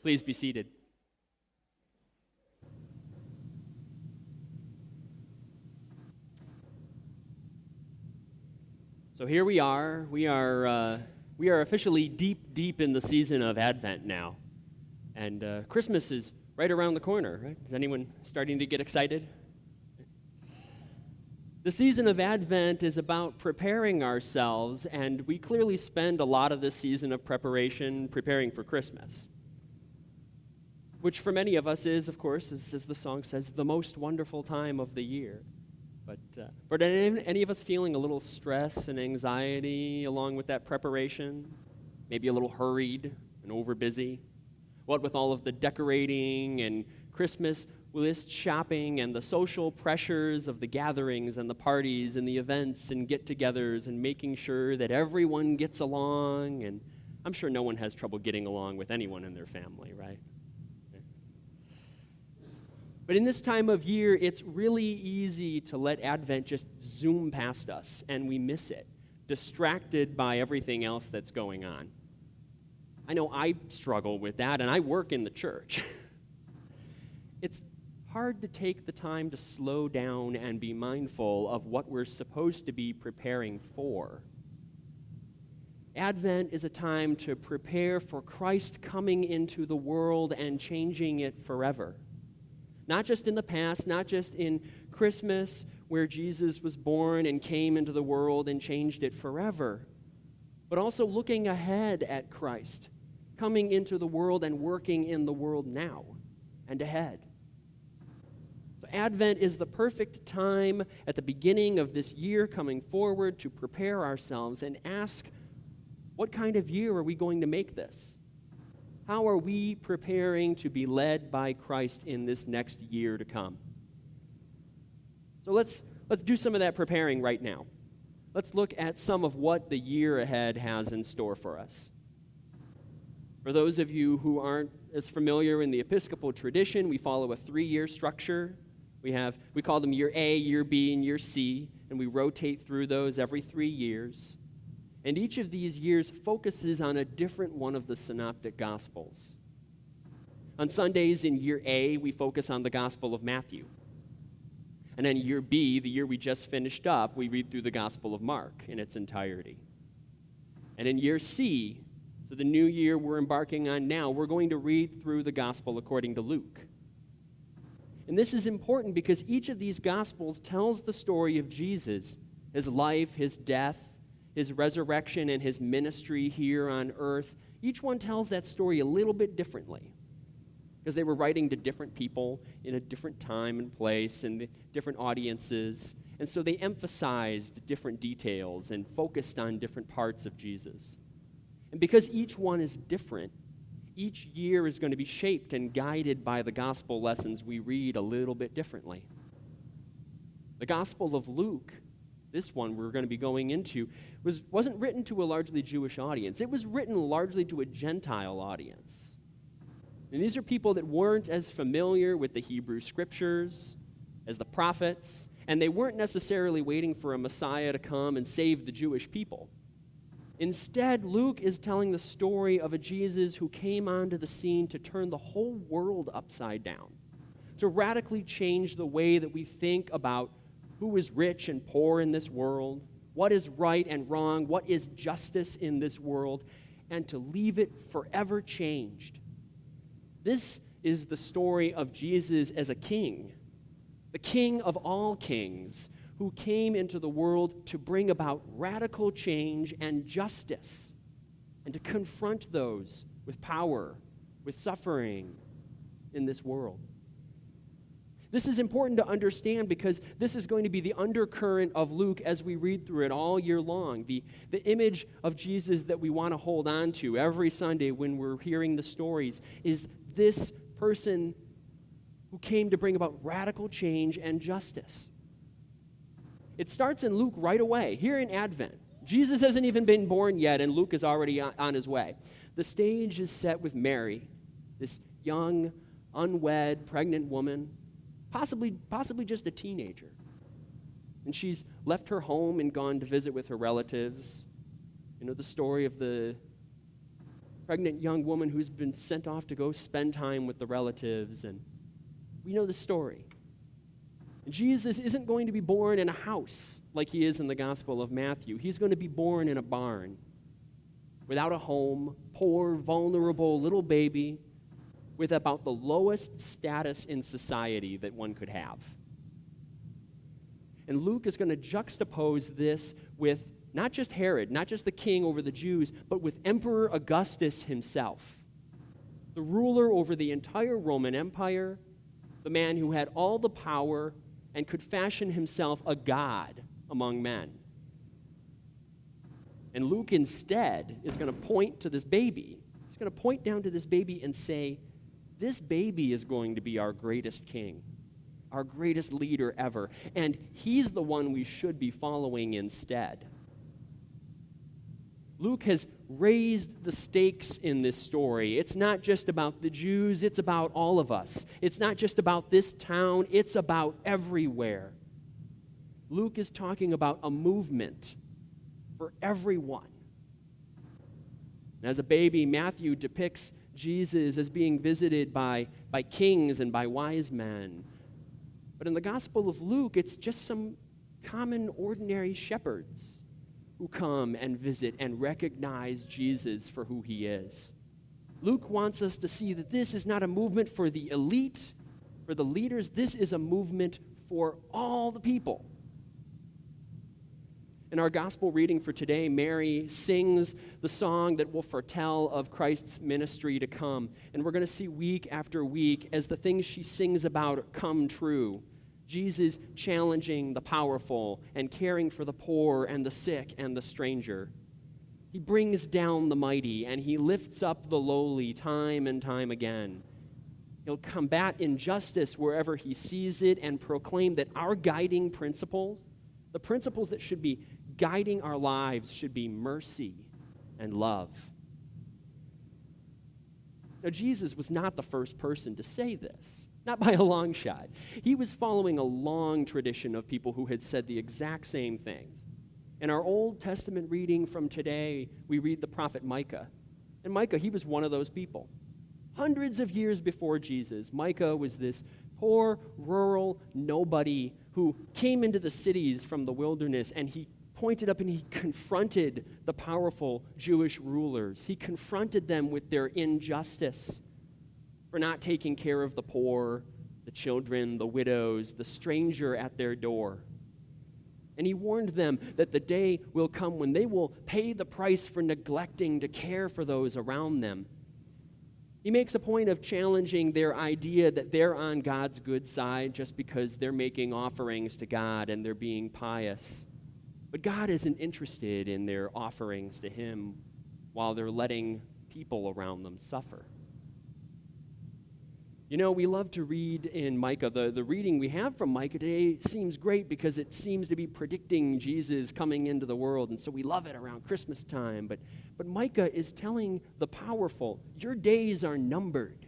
Please be seated. So here we are. We are officially deep in the season of Advent now, and Christmas is right around the corner. Right? Is anyone starting to get excited? The season of Advent is about preparing ourselves, and we clearly spend a lot of this season of preparation preparing for Christmas, which for many of us is, of course, as the song says, the most wonderful time of the year. But are any of us feeling a little stress and anxiety along with that preparation? Maybe a little hurried and overbusy? What with all of the decorating and Christmas list shopping and the social pressures of the gatherings and the parties and the events and get-togethers and making sure that everyone gets along, and I'm sure no one has trouble getting along with anyone in their family, right? But in this time of year, it's really easy to let Advent just zoom past us, and we miss it, distracted by everything else that's going on. I know I struggle with that, and I work in the church. It's hard to take the time to slow down and be mindful of what we're supposed to be preparing for. Advent is a time to prepare for Christ coming into the world and changing it forever. Not just in the past, not just in Christmas, where Jesus was born and came into the world and changed it forever, but also looking ahead at Christ, coming into the world and working in the world now and ahead. So Advent is the perfect time at the beginning of this year coming forward to prepare ourselves and ask, what kind of year are we going to make this? How are we preparing to be led by Christ in this next year to come? So let's do some of that preparing right now. Let's look at some of what the year ahead has in store for us. For those of you who aren't as familiar in the Episcopal tradition, we follow a 3-year structure. We call them year A, year B, and year C, and we rotate through those every 3 years. And each of these years focuses on a different one of the synoptic Gospels. On Sundays in year A, we focus on the Gospel of Matthew. And then year B, the year we just finished up, we read through the Gospel of Mark in its entirety. And in year C, so the new year we're embarking on now, we're going to read through the Gospel according to Luke. And this is important because each of these Gospels tells the story of Jesus, his life, his death, his resurrection, and his ministry here on earth. Each one tells that story a little bit differently because they were writing to different people in a different time and place and different audiences. And so they emphasized different details and focused on different parts of Jesus. And because each one is different, each year is going to be shaped and guided by the gospel lessons we read a little bit differently. The Gospel of Luke, this one we're going to be going into, wasn't written to a largely Jewish audience. It was written largely to a Gentile audience. And these are people that weren't as familiar with the Hebrew Scriptures as the prophets, and they weren't necessarily waiting for a Messiah to come and save the Jewish people. Instead, Luke is telling the story of a Jesus who came onto the scene to turn the whole world upside down, to radically change the way that we think about who is rich and poor in this world, what is right and wrong, what is justice in this world, and to leave it forever changed. This is the story of Jesus as a king, the king of all kings, who came into the world to bring about radical change and justice, and to confront those with power, with suffering in this world. This is important to understand because this is going to be the undercurrent of Luke as we read through it all year long. The image of Jesus that we want to hold on to every Sunday when we're hearing the stories is this person who came to bring about radical change and justice. It starts in Luke right away, here in Advent. Jesus hasn't even been born yet, and Luke is already on his way. The stage is set with Mary, this young, unwed, pregnant woman, possibly just a teenager. And she's left her home and gone to visit with her relatives. You know the story of the pregnant young woman who's been sent off to go spend time with the relatives, and we know the story. Jesus isn't going to be born in a house like he is in the Gospel of Matthew. He's going to be born in a barn, without a home, poor, vulnerable little baby with about the lowest status in society that one could have. And Luke is going to juxtapose this with not just Herod, not just the king over the Jews, but with Emperor Augustus himself, the ruler over the entire Roman Empire, the man who had all the power and could fashion himself a god among men. And Luke instead is going to point to this baby. He's going to point down to this baby and say, this baby is going to be our greatest king, our greatest leader ever, and he's the one we should be following instead. Luke has raised the stakes in this story. It's not just about the Jews, it's about all of us. It's not just about this town, it's about everywhere. Luke is talking about a movement for everyone. And as a baby, Matthew depicts Jesus as being visited by kings and by wise men. But in the Gospel of Luke, it's just some common, ordinary shepherds who come and visit and recognize Jesus for who he is. Luke wants us to see that this is not a movement for the elite, for the leaders. This is a movement for all the people. In our gospel reading for today, Mary sings the song that will foretell of Christ's ministry to come. And we're going to see week after week as the things she sings about come true. Jesus challenging the powerful and caring for the poor and the sick and the stranger. He brings down the mighty and he lifts up the lowly time and time again. He'll combat injustice wherever he sees it and proclaim that our guiding principles, the principles that should be guiding our lives, should be mercy and love. Now, Jesus was not the first person to say this. Not by a long shot. He was following a long tradition of people who had said the exact same things. In our Old Testament reading from today, we read the prophet Micah. And Micah, he was one of those people. Hundreds of years before Jesus, Micah was this poor, rural nobody who came into the cities from the wilderness, and he pointed up and he confronted the powerful Jewish rulers. He confronted them with their injustice for not taking care of the poor, the children, the widows, the stranger at their door. And he warned them that the day will come when they will pay the price for neglecting to care for those around them. He makes a point of challenging their idea that they're on God's good side just because they're making offerings to God and they're being pious. But God isn't interested in their offerings to him while they're letting people around them suffer. You know, we love to read in Micah. The reading we have from Micah today seems great because it seems to be predicting Jesus coming into the world, and so we love it around Christmas time. But Micah is telling the powerful, your days are numbered,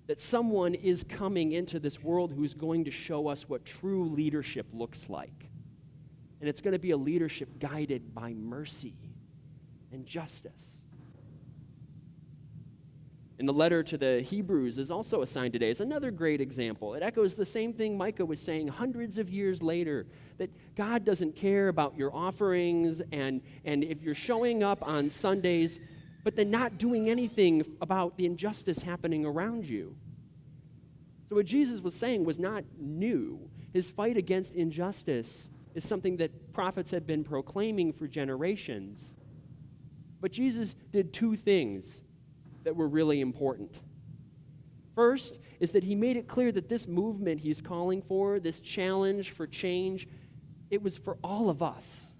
that someone is coming into this world who's going to show us what true leadership looks like. And it's going to be a leadership guided by mercy and justice. And the letter to the Hebrews is also assigned today. It's another great example. It echoes the same thing Micah was saying hundreds of years later, that God doesn't care about your offerings and if you're showing up on Sundays, but then not doing anything about the injustice happening around you. So what Jesus was saying was not new. His fight against injustice is something that prophets had been proclaiming for generations. But Jesus did two things that were really important. First is that he made it clear that this movement he's calling for, this challenge for change, it was for all of us.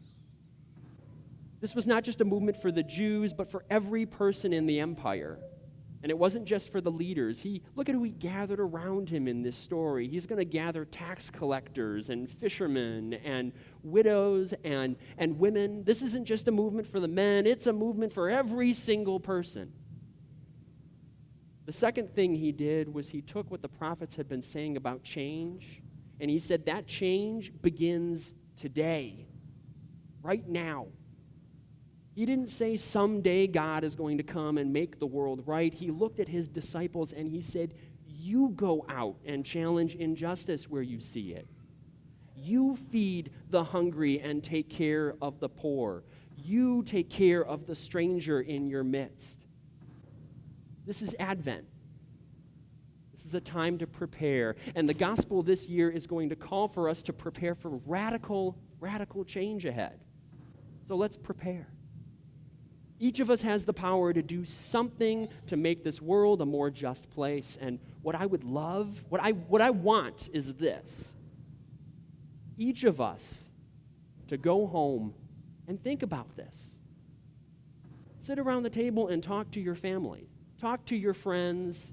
This was not just a movement for the Jews, but for every person in the empire. And it wasn't just for the leaders. Look at who he gathered around him in this story. He's going to gather tax collectors and fishermen and widows and women. This isn't just a movement for the men. It's a movement for every single person. The second thing he did was he took what the prophets had been saying about change, and he said that change begins today, right now. He didn't say someday God is going to come and make the world right. He looked at his disciples and he said, you go out and challenge injustice where you see it. You feed the hungry and take care of the poor. You take care of the stranger in your midst. This is Advent. This is a time to prepare. And the gospel this year is going to call for us to prepare for radical change ahead. So let's prepare. Each of us has the power to do something to make this world a more just place. And what I would love, what I want is this. Each of us to go home and think about this. Sit around the table and talk to your family. Talk to your friends.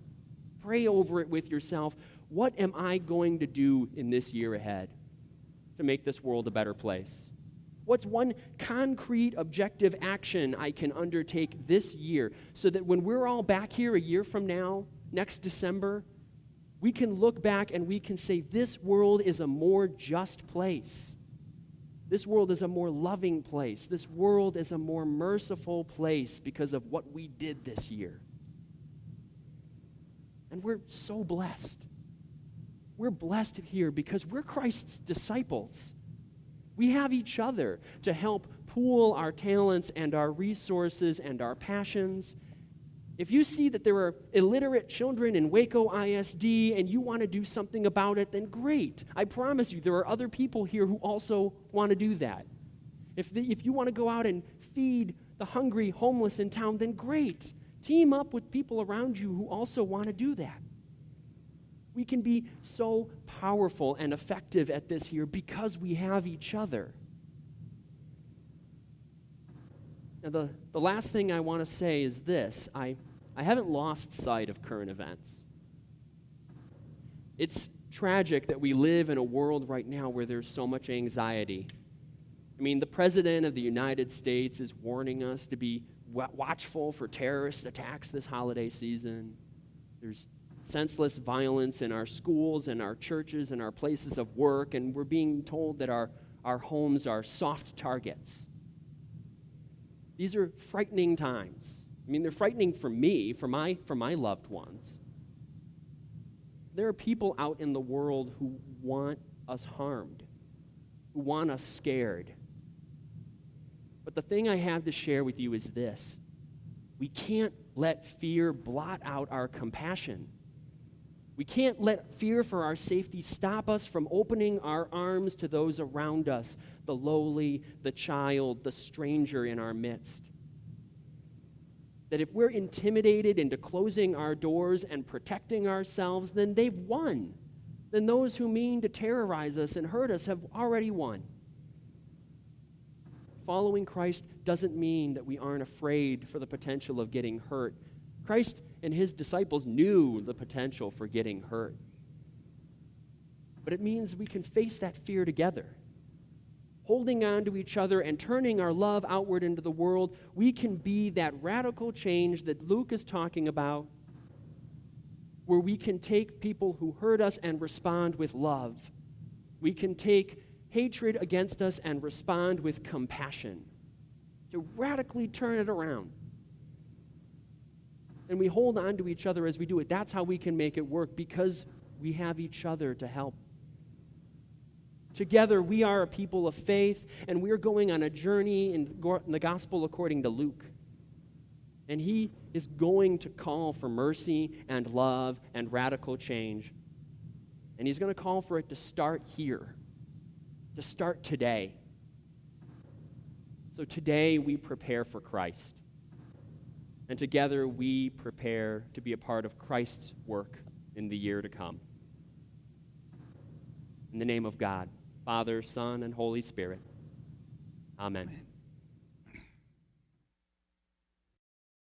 Pray over it with yourself. What am I going to do in this year ahead to make this world a better place? What's one concrete, objective action I can undertake this year so that when we're all back here a year from now, next December, we can look back and we can say, this world is a more just place. This world is a more loving place. This world is a more merciful place because of what we did this year. And we're so blessed. We're blessed here because we're Christ's disciples. We have each other to help pool our talents and our resources and our passions. If you see that there are illiterate children in Waco ISD and you want to do something about it, then great. I promise you there are other people here who also want to do that. If you want to go out and feed the hungry, homeless in town, then great. Team up with people around you who also want to do that. We can be so powerful and effective at this here because we have each other. Now, the last thing I want to say is this. I haven't lost sight of current events. It's tragic that we live in a world right now where there's so much anxiety. I mean, the President of the United States is warning us to be watchful for terrorist attacks this holiday season. There's senseless violence in our schools and our churches and our places of work, and we're being told that our homes are soft targets. These are frightening times. I mean, they're frightening for me, for my loved ones. There are people out in the world who want us harmed, who want us scared. But the thing I have to share with you is this. We can't let fear blot out our compassion. We can't let fear for our safety stop us from opening our arms to those around us, the lowly, the child, the stranger in our midst. That if we're intimidated into closing our doors and protecting ourselves, then they've won. Then those who mean to terrorize us and hurt us have already won. Following Christ doesn't mean that we aren't afraid for the potential of getting hurt. Christ and his disciples knew the potential for getting hurt. But it means we can face that fear together. Holding on to each other and turning our love outward into the world, we can be that radical change that Luke is talking about, where we can take people who hurt us and respond with love. We can take hatred against us and respond with compassion, to radically turn it around. And we hold on to each other as we do it. That's how we can make it work, because we have each other to help. Together, we are a people of faith, and we're going on a journey in the gospel according to Luke. And he is going to call for mercy and love and radical change. And he's going to call for it to start here, to start today. So today, we prepare for Christ. And together, we prepare to be a part of Christ's work in the year to come. In the name of God, Father, Son, and Holy Spirit. Amen.